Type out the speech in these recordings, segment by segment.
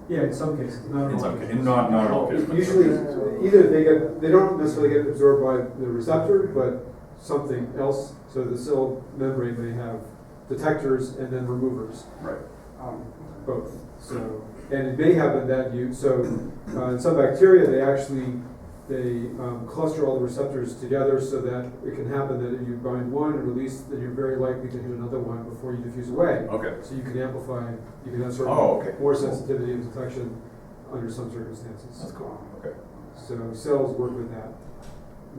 Yeah, in some cases, not in In all some cases. cases, not all cases. but Usually, some cases. either they don't necessarily get absorbed by the receptor, but something else. So the cell membrane may have detectors and then removers, Right. both. So, and it may happen that in some bacteria, they cluster all the receptors together so that it can happen that if you bind one and release, then you're very likely to hit another one before you diffuse away. Okay. So you can amplify, you can have sort Oh, of okay. more Cool. sensitivity and detection under some circumstances. That's cool. Okay. So cells work with that,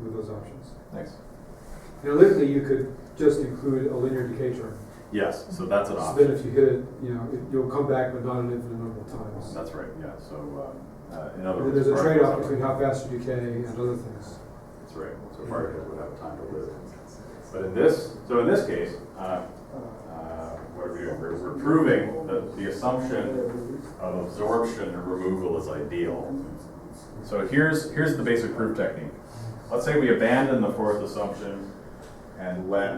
with those options. Thanks. Analytically, you could just include a linear decay term. Yes, so that's an So option. then if you hit it, you'll come back, but not an infinite number of times. That's right, yeah. So, in other And words, there's a particles trade-off have- between how fast you decay and other things. That's right. So particles would have time to live. But in this case, what are we doing? We're proving that the assumption of absorption or removal is ideal. So here's the basic proof technique. Let's say we abandon the fourth assumption and let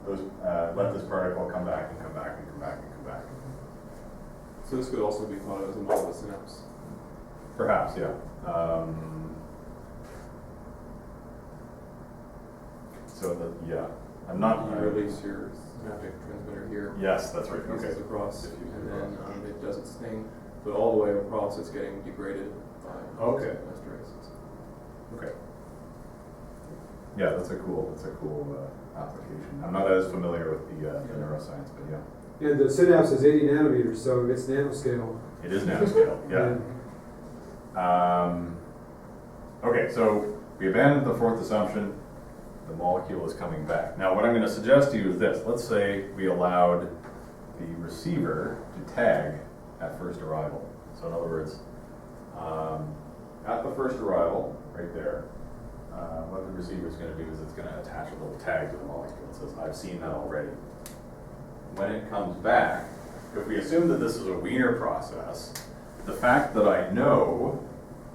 this particle come back and come back and come back and come back. So this could also be thought of as a model of synapse. Perhaps, yeah. I'm not. You release your synaptic transmitter here. Yes, that's right. It Okay. passes across, and then it doesn't sting, but all the way across it's getting degraded by Okay. esterases. Okay. Yeah, that's a cool application. I'm not as familiar with the neuroscience, but yeah. And the synapse is 80 nanometers, so it's nanoscale. It is nanoscale, yeah. Okay, so we abandoned the fourth assumption. The molecule is coming back. Now, what I'm going to suggest to you is this. Let's say we allowed the receiver to tag at first arrival. So in other words, at the first arrival, right there, what the receiver is going to do is it's going to attach a little tag to the molecule. It says, I've seen that already. When it comes back, if we assume that this is a Wiener process, the fact that I know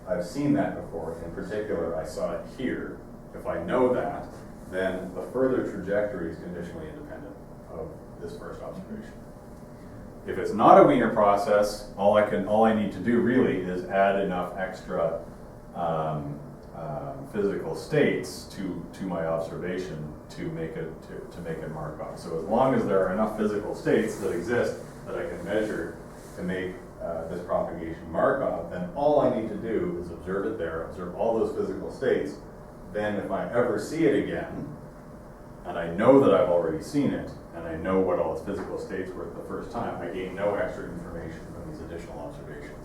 I've seen that before, in particular I saw it here, if I know that, then the further trajectory is conditionally independent of this first observation. If it's not a Wiener process, all I need to do really is add enough extra physical states to my observation to make it Markov. So as long as there are enough physical states that exist that I can measure to make this propagation Markov, then all I need to do is observe it there, observe all those physical states. Then if I ever see it again, and I know that I've already seen it, and I know what all its physical states were the first time, I gain no extra information from these additional observations.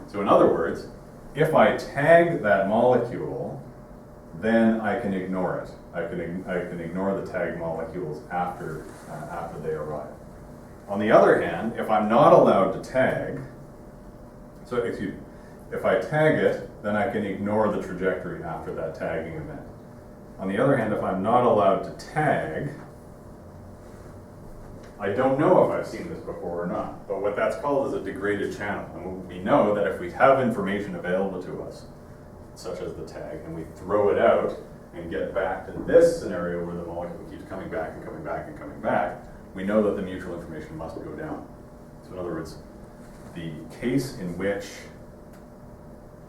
So in other words, if I tag that molecule, then I can ignore it. I can ignore the tagged molecules after they arrive. On the other hand, if I'm not allowed to tag, if I tag it, then I can ignore the trajectory after that tagging event. On the other hand, if I'm not allowed to tag, I don't know if I've seen this before or not. But what that's called is a degraded channel. And we know that if we have information available to us, such as the tag, and we throw it out and get back to this scenario where the molecule keeps coming back and coming back and coming back, we know that the mutual information must go down. So in other words, the case in which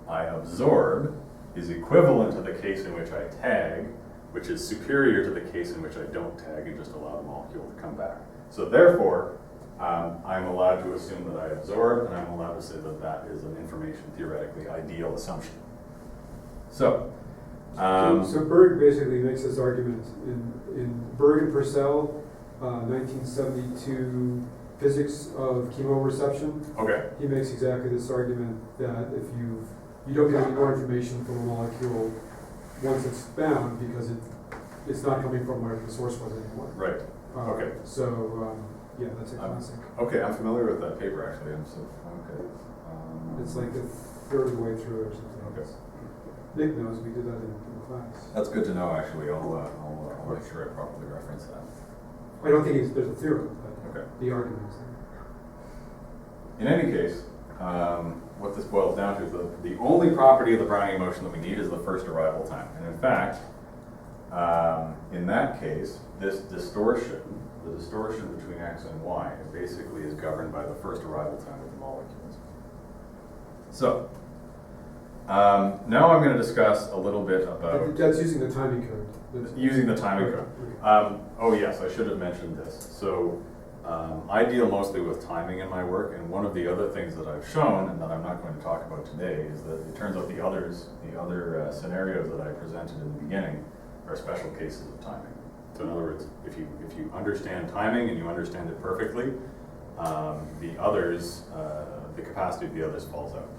I absorb is equivalent to the case in which I tag, which is superior to the case in which I don't tag and just allow the molecule to come back. So therefore, I'm allowed to assume that I absorb, and I'm allowed to say that that is an information theoretically ideal assumption. So Berg basically makes this argument in Berg and Purcell, 1972 Physics of Chemoreception. okay, He makes exactly this argument that if you don't get any more information from a molecule once it's bound because it's not coming from where the source was anymore. right. Okay. So yeah, that's a classic. Okay, I'm familiar with that paper actually. It's like a third of the way through or something. Okay. Nick knows we did that in class. That's good to know. Actually, I'll make sure I properly reference that. I don't think there's a theorem, but Okay. the argument is there. In any case, what this boils down to is the only property of the Brownian motion that we need is the first arrival time. And in fact, in that case, this distortion, the distortion between x and y, basically is governed by the first arrival time of the molecules. So, now I'm going to discuss a little bit about That's using the timing code. using the timing code. Okay. Oh yes, I should have mentioned this. So I deal mostly with timing in my work, and one of the other things that I've shown, and that I'm not going to talk about today, is that it turns out the other scenarios that I presented in the beginning are special cases of timing. So in other words, if you understand timing and you understand it perfectly, the others, the capacity of the others falls out.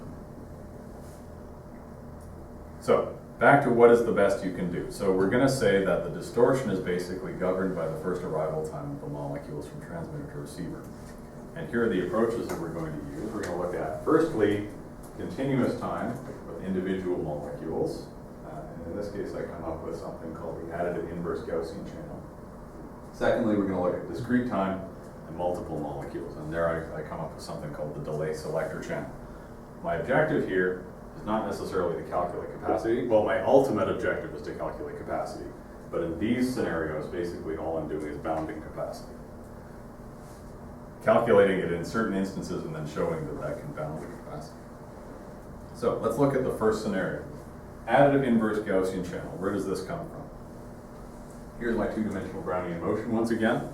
So back to what is the best you can do. So we're going to say that the distortion is basically governed by the first arrival time of the molecules from transmitter to receiver. And here are the approaches that we're going to use. We're going to look at, firstly, continuous time with individual molecules. And in this case, I come up with something called the additive inverse Gaussian channel. Secondly, we're going to look at discrete time and multiple molecules. And there I come up with something called the delay selector channel. My objective here is not necessarily to calculate capacity. Well, my ultimate objective is to calculate capacity. But in these scenarios, basically all I'm doing is bounding capacity. Calculating it in certain instances and then showing that that can bound the capacity. So let's look at the first scenario. Additive inverse Gaussian channel. Where does this come from? Here's my two-dimensional Brownian motion once again.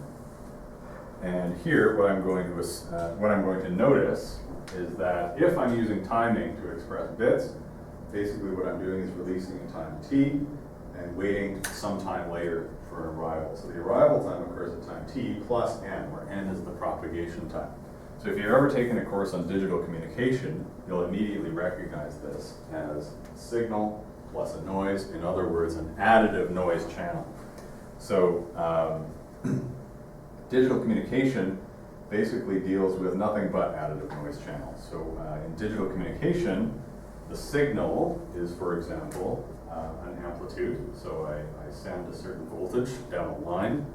And here, what I'm going to notice is that if I'm using timing to express bits, basically what I'm doing is releasing a time t and waiting some time later for an arrival. So the arrival time occurs at time t plus n, where n is the propagation time. So if you've ever taken a course on digital communication, you'll immediately recognize this as signal plus a noise, in other words, an additive noise channel. So digital communication basically deals with nothing but additive noise channels. So in digital communication, the signal is, for example, an amplitude. So I send a certain voltage down a line,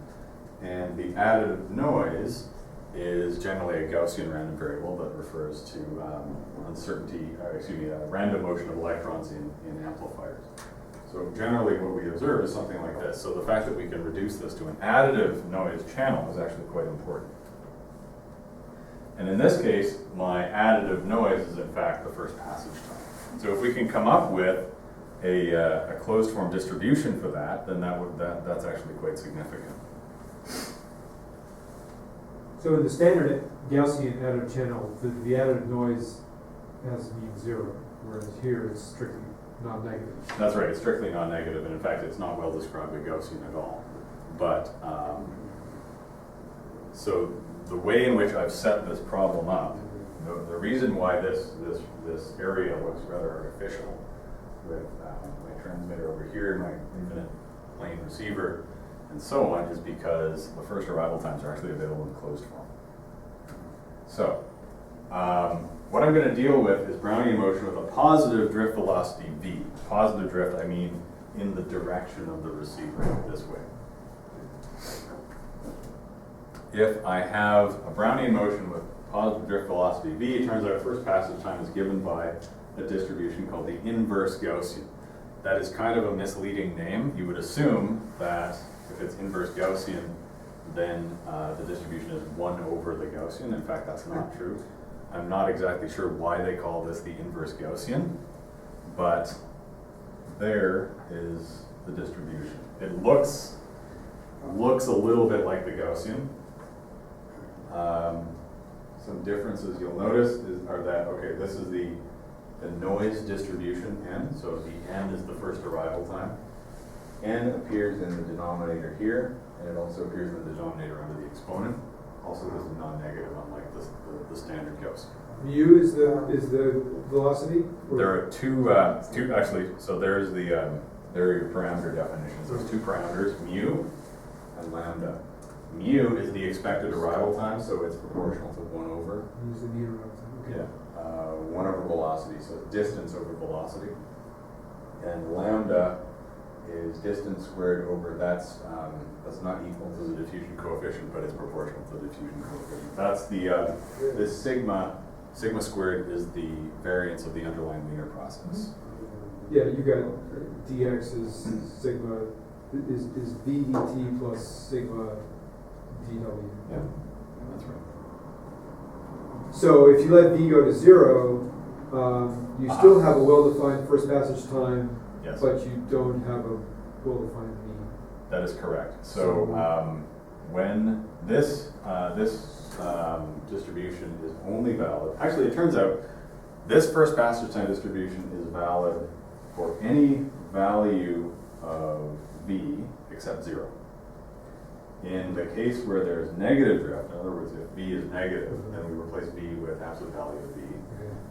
and the additive noise is generally a Gaussian random variable that refers to random motion of electrons in amplifiers. So generally what we observe is something like this. So the fact that we can reduce this to an additive noise channel is actually quite important. And in this case, my additive noise is in fact the first passage time. So if we can come up with a closed form distribution for that, then that's actually quite significant. So in the standard Gaussian additive channel, the additive noise has mean zero, whereas here it's strictly non-negative. That's right, it's strictly non-negative, and in fact it's not well described by Gaussian at all. But, so the way in which I've set this problem up, the reason why this area looks rather artificial with my transmitter over here, my infinite plane receiver, and so on, is because the first arrival times are actually available in closed form. So, what I'm going to deal with is Brownian motion with a positive drift velocity v. Positive drift, I mean in the direction of the receiver, this way. If I have a Brownian motion with positive drift velocity v, it turns out first passage time is given by a distribution called the inverse Gaussian. That is kind of a misleading name. You would assume that if it's inverse Gaussian, then the distribution is 1 over the Gaussian. In fact, that's not true. I'm not exactly sure why they call this the inverse Gaussian, but there is the distribution. It looks a little bit like the Gaussian. Some differences you'll notice are that, okay, this is the noise distribution n, so the n is the first arrival time. N appears in the denominator here, and it also appears in the denominator under the exponent. Also, this is non-negative, unlike the standard Gaussian. Mu is the velocity? There are two actually. So there's there are your parameter definitions. There's two parameters, mu and lambda. Mu is the expected arrival time, so it's proportional to 1 over. Use the meter arrival time. Okay. Yeah, 1 over velocity, so distance over velocity. And lambda is distance squared over, that's not equal to the diffusion coefficient, but it's proportional to the diffusion coefficient. That's the sigma squared is the variance of the underlying linear process. Yeah, you got dx is sigma, is v dt plus sigma dw. Yeah, that's right. So if you let v go to 0, You still have a well-defined first passage time, Yes. but you don't have a well-defined V. That is correct. So when this distribution is only valid, actually it turns out this first passage time distribution is valid for any value of V except 0. In the case where there's negative drift, in other words, if V is negative, then we replace V with absolute value of V.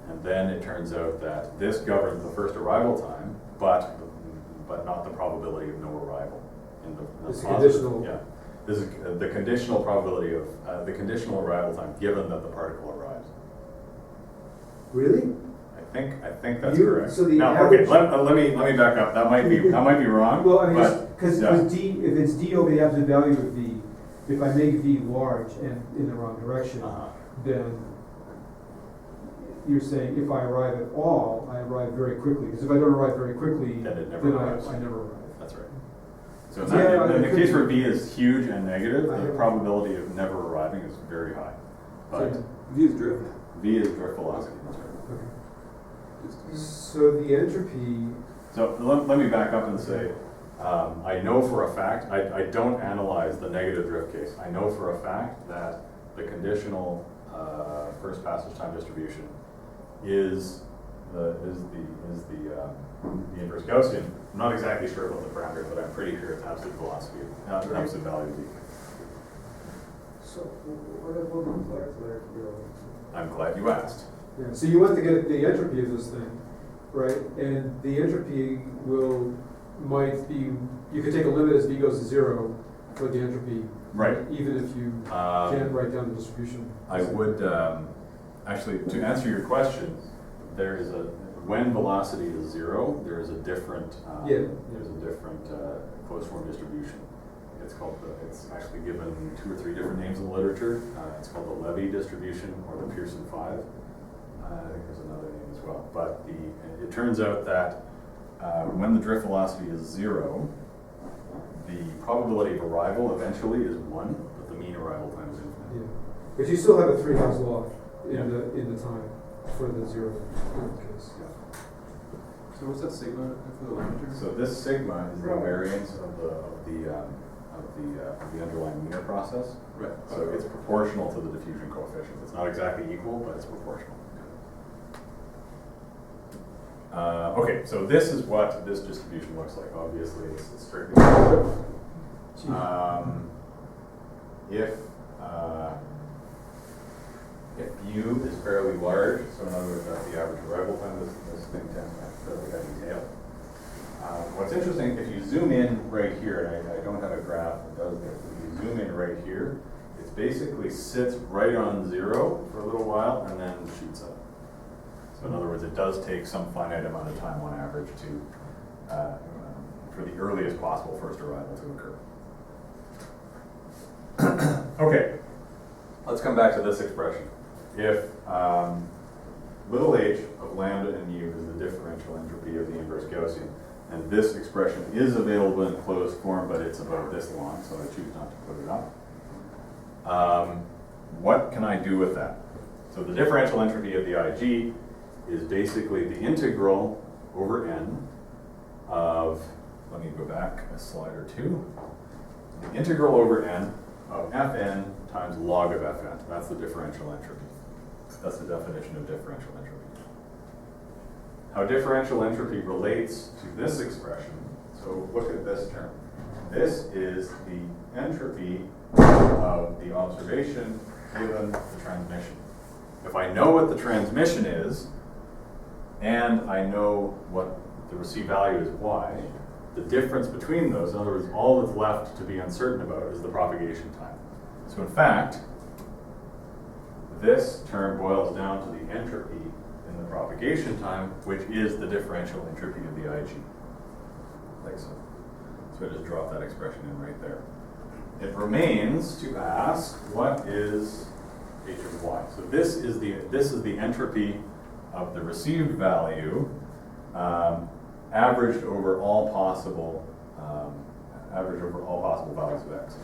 And then it turns out that this governs the first arrival time, but not the probability of no arrival. It's conditional. Yeah. This is the conditional probability of the conditional arrival time given that the particle arrives. Really? I think that's correct. So the now, average, okay, let me back up. That might be wrong. well, I mean, but, because yeah. D, if it's D over the absolute value of V, if I make V large and in the wrong direction, then you're saying if I arrive at all, I arrive very quickly. Because if I don't arrive very quickly, Then it never arrives. I never arrive. That's right. So in the Yeah, case where V is huge and negative, I the have- probability of never arriving is very high. But So- V is drift. V is drift velocity. That's right. So the entropy, So let me back up and say, I know for a fact, I don't analyze the negative drift case. I know for a fact that the conditional first passage time distribution is the inverse Gaussian. I'm not exactly sure about the parameters, but I'm pretty sure it's absolute velocity, absolute value of V. so what about the molecular? I'm glad you asked. Yeah, so you want to get the entropy of this thing, right? And the entropy might be, you could take a limit as V goes to 0 for the entropy. Right. Even if you can't write down the distribution. I would, actually, to answer your question, there is when velocity is 0, there is a different, there's a different closed form distribution. It's actually given 2 or 3 different names in the literature. It's called the Levy distribution or the Pearson 5. I think there's another name as well. But it turns out that when the drift velocity is 0, the probability of arrival eventually is 1, but the mean arrival time is infinite. Yeah, but you still have a 3-House law Yeah. in the time for the 0 case. So what's that sigma for the limiter? So this sigma is the variance of the underlying Wiener process. Right. So it's proportional to the diffusion coefficient. It's not exactly equal, but it's proportional. Okay, so this is what this distribution looks like. Obviously, it's strictly positive. If U is fairly large, so in other words, that's the average arrival time, this thing tends to have fairly heavy tail. What's interesting, if you zoom in right here, and I don't have a graph that does this, if you zoom in right here, it basically sits right on 0 for a little while and then shoots up. So in other words, it does take some finite amount of time on average for the earliest possible first arrival to occur. Okay, let's come back to this expression. If little h of lambda and u is the differential entropy of the inverse Gaussian, and this expression is available in closed form, but it's about this long, so I choose not to put it up. What can I do with that? So the differential entropy of the IG is basically the integral over n of, let me go back a slide or two, the integral over n of Fn times log of Fn. That's the differential entropy. That's the definition of differential entropy. How differential entropy relates to this expression, so look at this term. This is the entropy of the observation given the transmission. If I know what the transmission is, and I know what the received value is y, the difference between those, in other words, all that's left to be uncertain about is the propagation time. So in fact, this term boils down to the entropy in the propagation time, which is the differential entropy of the IG. Like so. So I just drop that expression in right there. It remains to ask, what is h of y? So this is the entropy of the received value averaged over all possible values of x.